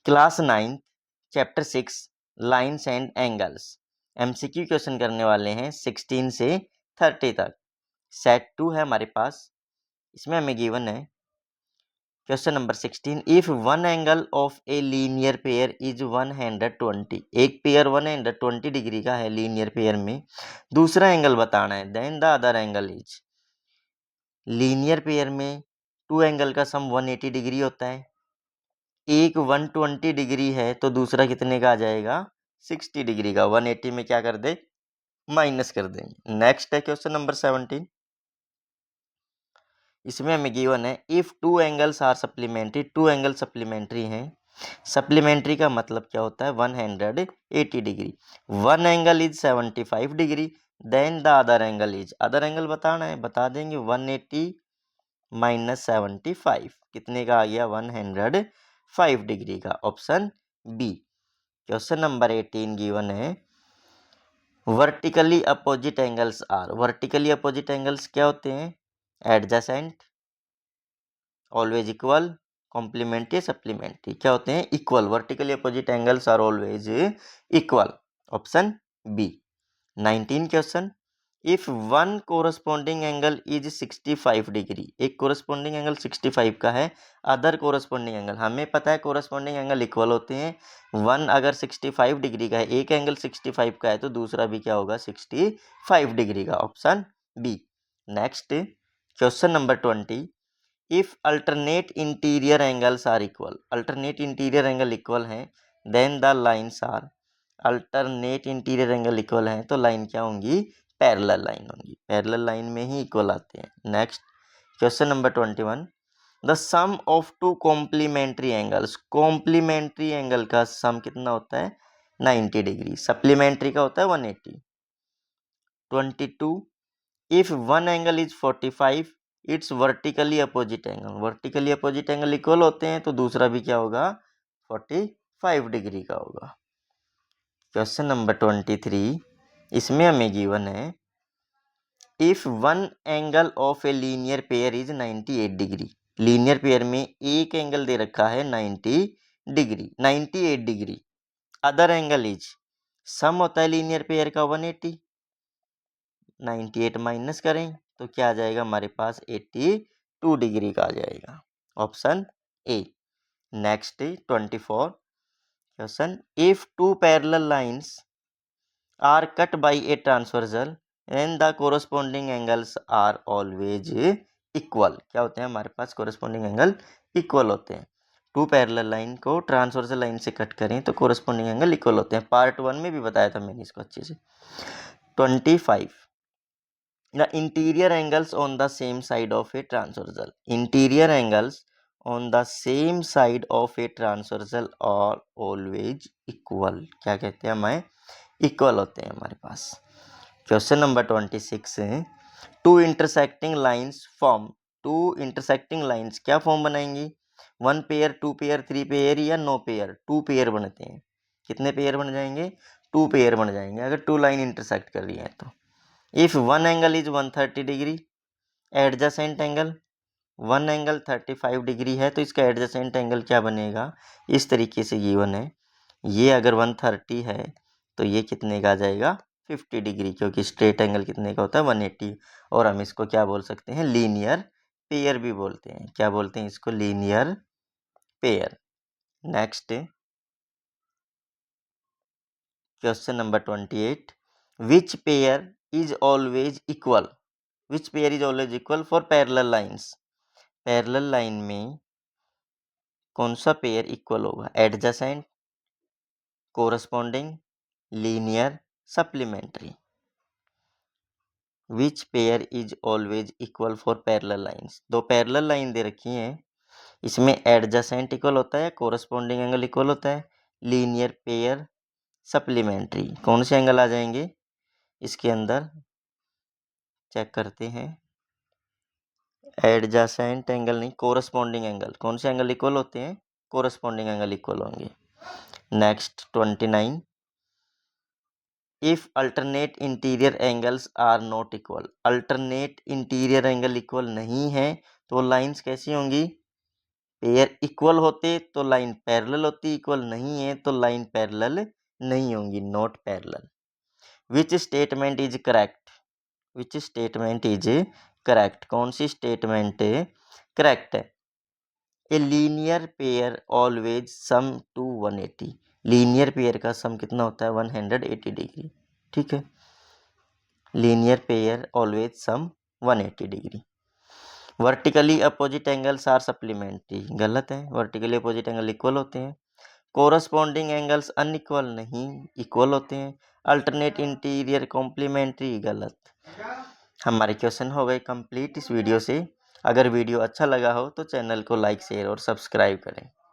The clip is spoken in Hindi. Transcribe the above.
Class 9 chapter 6 lines and angles MCQ question करने वाले हैं 16 से 30 तक। सेट 2 है हमारे पास, इसमें हमें गिवन है question number 16, if one angle of a linear pair is 120, एक पेयर 120 डिग्री का है लीनियर पेयर में, दूसरा एंगल बताना है, then the other angle is. Linear pair में टू एंगल का सम 180 डिग्री होता है, एक 120 डिग्री है तो दूसरा कितने का आ जाएगा 60 डिग्री का। 180 में क्या कर दे माइनस कर देंगे। नेक्स्ट है क्वेश्चन नंबर 17, इसमें हमें गिवन है if two angles are supplementary, two angle supplementary हैं। सप्लीमेंट्री का मतलब क्या होता है 180 degree. One angle is 75 degree, then the other angle is, other angle बताना है, बता देंगे 180 माइनस 75 कितने का आ गया 105 डिग्री का, option B. Question number 18 given है vertically opposite angles are, vertically opposite angles क्या होते हैं, adjacent, always equal, complementary, supplementary, क्या होते हैं equal. Vertically opposite angles are always equal, option B. 19 question, if one corresponding angle is 65 degree, एक कोरस्पॉन्डिंग एंगल 65 का है, अदर कोरस्पॉन्डिंग एंगल, हमें पता है कोरस्पॉन्डिंग एंगल इक्वल होते हैं। वन अगर 65 डिग्री का है, एक एंगल 65 का है तो दूसरा भी क्या होगा 65 डिग्री का, option B. Next question number 20, if alternate interior angles are equal, alternate interior angle equal हैं, then the lines are, alternate interior angle equal हैं तो लाइन क्या होंगी पैरेलल लाइन होंगी, पैरेलल लाइन में ही इक्वल आते हैं। Next question number 21, the sum of two complementary angles, complementary angle का सम कितना होता है 90 डिग्री, सप्लीमेंट्री का होता है 180। 22, if one angle is 45 it's vertically opposite angle, vertically opposite angle equal होते हैं तो दूसरा भी क्या होगा 45 डिग्री का होगा। क्वेश्चन नंबर 23, इसमें हमें गिवन है if one angle of a linear pair is 98 degree, linear pair में एक एंगल दे रखा है 90 degree, 98 degree, other angle is, sum होता है लीनियर पेयर का 180, 98 माइनस करें तो क्या आ जाएगा हमारे पास 82 डिग्री का आ जाएगा, option A. Next 24 question, if two parallel lines are cut by a transversal and the corresponding angles are always equal, क्या होते हैं हमारे पास कोरस्पॉन्डिंग एंगल इक्वल होते हैं। टू पैरेलल लाइन को ट्रांसवर्सल लाइन से कट करें तो कोरस्पॉन्डिंग एंगल इक्वल होते हैं, पार्ट 1 में भी बताया था मैंने इसको अच्छे से। 25, the interior angles on the same side of a transversal, interior angles on the same side of a transversal are always equal, क्या कहते हैं हमें इक्वल होते हैं हमारे पास। क्वेश्चन नंबर 26 है two intersecting lines form, two intersecting lines क्या फॉर्म बनाएंगी, one pair, two pair, three pair या नो पेयर, टू पेयर बनते हैं, कितने पेयर बन जाएंगे टू पेयर बन जाएंगे अगर टू लाइन इंटरसेक्ट कर रही है तो। If one angle is 130 degree, adjacent angle, one angle 35 degree है तो इसका एडजेसेंट एंगल क्या बनेगा, इस तरीके से गिवन है, ये अगर 130 है तो ये कितने का आ जाएगा 50 डिग्री, क्योंकि स्ट्रेट एंगल कितने का होता है 180, और हम इसको क्या बोल सकते हैं लीनियर पेयर भी बोलते हैं, क्या बोलते हैं इसको linear pair. Next question number 28, which pair is always equal, which pair is always equal for parallel lines, parallel line में कौन सा पेयर इक्वल होगा, adjacent, corresponding, linear, supplementary. Which pair is always equal for parallel lines, दो पैरेलल लाइन दे रखी हैं, इसमें एडजेसेंट इक्वल होता है, कोरस्पॉन्डिंग एंगल इक्वल होता है, लीनियर पेयर, सप्लीमेंट्री, कौन से एंगल आ जाएंगे इसके अंदर चेक करते हैं, एडजेसेंट एंगल नहीं कोरस्पॉन्डिंग एंगल, कौन से एंगल इक्वल होते हैं कोरस्पॉन्डिंग एंगल इक्वल होंगे। Next 29, if alternate interior angles are not equal, alternate interior angle equal नहीं है तो लाइंस कैसी होंगी पेयर इक्वल होते तो लाइन पैरेलल होती, इक्वल नहीं है तो लाइन पैरेलल नहीं होंगी, not parallel. Which statement is correct, which statement is correct, कौन सी स्टेटमेंट करेक्ट है? A linear pair always sum to 180, linear pair का सम कितना होता है? 180 डिग्री। ठीक है, linear pair always sum 180 degree. Vertically opposite angles are supplementary, गलत है, वर्टिकली अपोजिट एंगल इक्वल होते हैं। कोरस्पॉन्डिंग एंगल्स अनइक्वल, नहीं, इक्वल होते हैं। अल्टरनेट इंटीरियर कॉम्प्लीमेंट्री, गलत। हमारे क्वेश्चन हो गए कंप्लीट इस वीडियो से। अगर वीडियो अच्छा लगा हो तो चैनल को लाइक शेयर और सब्सक्राइब करें।